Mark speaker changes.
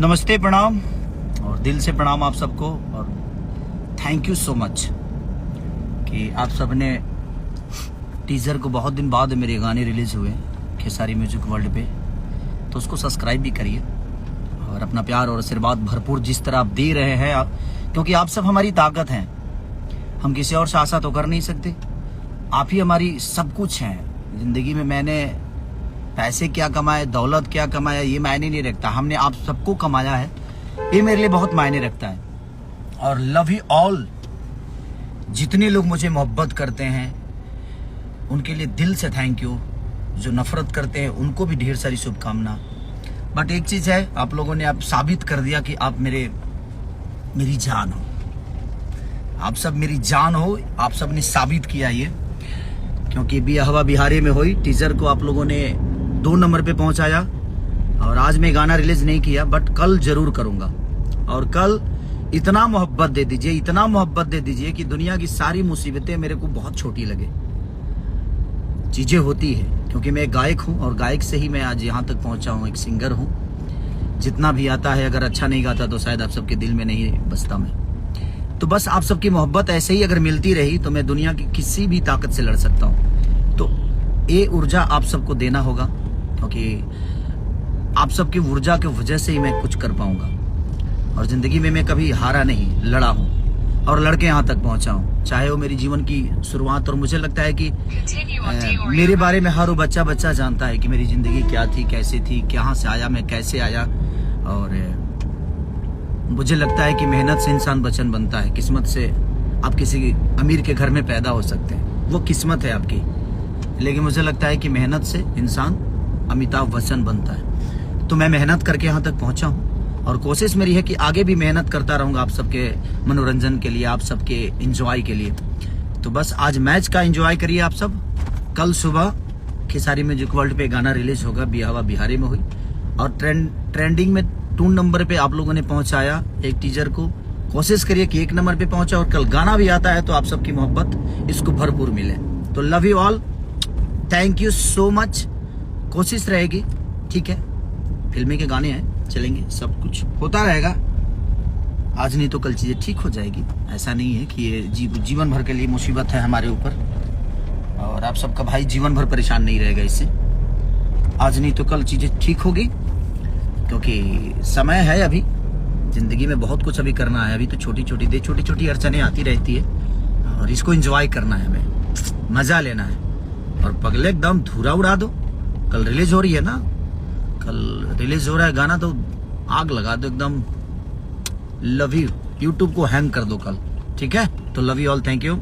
Speaker 1: नमस्ते, प्रणाम और दिल से प्रणाम आप सबको। और थैंक यू सो मच कि आप सब ने टीजर को बहुत दिन बाद मेरे गाने रिलीज हुए खेसारी म्यूजिक वर्ल्ड पे, तो उसको सब्सक्राइब भी करिए और अपना प्यार और आशीर्वाद भरपूर जिस तरह आप दे रहे हैं क्योंकि आप सब हमारी ताकत हैं। हम किसी और से आशा तो कर नहीं सकते, आप ही हमारी सब कुछ हैं। जिंदगी में मैंने पैसे क्या कमाए, दौलत क्या कमाया, ये मायने नहीं रखता। हमने आप सबको कमाया है, ये मेरे लिए बहुत मायने रखता है। और लव यू ऑल। जितने लोग मुझे मोहब्बत करते हैं उनके लिए दिल से थैंक यू। जो नफरत करते हैं उनको भी ढेर सारी शुभकामना। बट एक चीज है, आप लोगों ने आप साबित कर दिया कि आप मेरी जान हो। आप सब मेरी जान हो, आप सब ने साबित किया ये। क्योंकि बियाहवा बिहारी में हुई टीजर को आप लोगों ने 2 नंबर पे पहुंचाया। और आज मैं गाना रिलीज नहीं किया, बट कल जरूर करूंगा। और कल इतना मोहब्बत दे दीजिए, इतना मोहब्बत दे दीजिए कि दुनिया की सारी मुसीबतें मेरे को बहुत छोटी लगे। चीजें होती है क्योंकि मैं एक गायक हूं और गायक से ही मैं आज यहाँ तक पहुंचा हूं। एक सिंगर हूं। जितना भी आता है, अगर अच्छा नहीं गाता तो शायद आप सबके दिल में नहीं बसता मैं। तो बस आप सबकी मोहब्बत ऐसे ही अगर मिलती रही तो मैं दुनिया की किसी भी ताकत से लड़ सकता हूँ। तो ये ऊर्जा आप सबको देना होगा, क्योंकि आप सबकी ऊर्जा की वजह से ही मैं कुछ कर पाऊंगा। और जिंदगी में मैं कभी हारा नहीं, लड़ा हूँ और लड़के यहाँ तक पहुंचा हूँ। चाहे वो मेरी जीवन की शुरुआत, और मुझे लगता है कि मेरे बारे में हर वो बच्चा जानता है कि मेरी जिंदगी क्या थी, कैसे थी, कहाँ से आया मैं, कैसे आया। और मुझे लगता है कि मेहनत से इंसान बचन बनता है। किस्मत से आप किसी अमीर के घर में पैदा हो सकते हैं, वो किस्मत है आपकी। लेकिन मुझे लगता है कि मेहनत से इंसान अमिताभ बच्चन बनता है। तो मैं मेहनत करके यहाँ तक पहुंचा हूँ और कोशिश मेरी है कि आगे भी मेहनत करता रहूंगा आप सबके मनोरंजन के लिए, आप सबके एंजॉय के लिए। तो बस आज मैच का एंजॉय करिए आप सब। कल सुबह खेसारी म्यूजिक वर्ल्ड पे गाना रिलीज होगा, बियाहवा बिहारी में हुई। और ट्रेंडिंग में 2 नंबर पे आप लोगों ने पहुंचाया एक टीजर को। कोशिश करिए कि 1 नंबर पे पहुंचा और कल गाना भी आता है तो आप सबकी मोहब्बत इसको भरपूर मिले। तो love you all, thank you so much. कोशिश रहेगी, ठीक है। फिल्मी के गाने हैं, चलेंगे, सब कुछ होता रहेगा। आज नहीं तो कल चीजें ठीक हो जाएगी। ऐसा नहीं है कि ये जीवन भर के लिए मुसीबत है हमारे ऊपर। और आप सबका भाई जीवन भर परेशान नहीं रहेगा इससे। आज नहीं तो कल चीजें ठीक होगी, क्योंकि समय है अभी। जिंदगी में बहुत कुछ अभी करना है। अभी तो छोटी छोटी अड़चने आती रहती है और इसको एंजॉय करना है, हमें मजा लेना है। और पगले एकदम धूरा उड़ा दो। कल रिलीज हो रही है ना, कल रिलीज हो रहा है गाना, तो आग लगा दो एकदम। Love you. यूट्यूब को हैंग कर दो कल, ठीक है। तो love you all, thank you.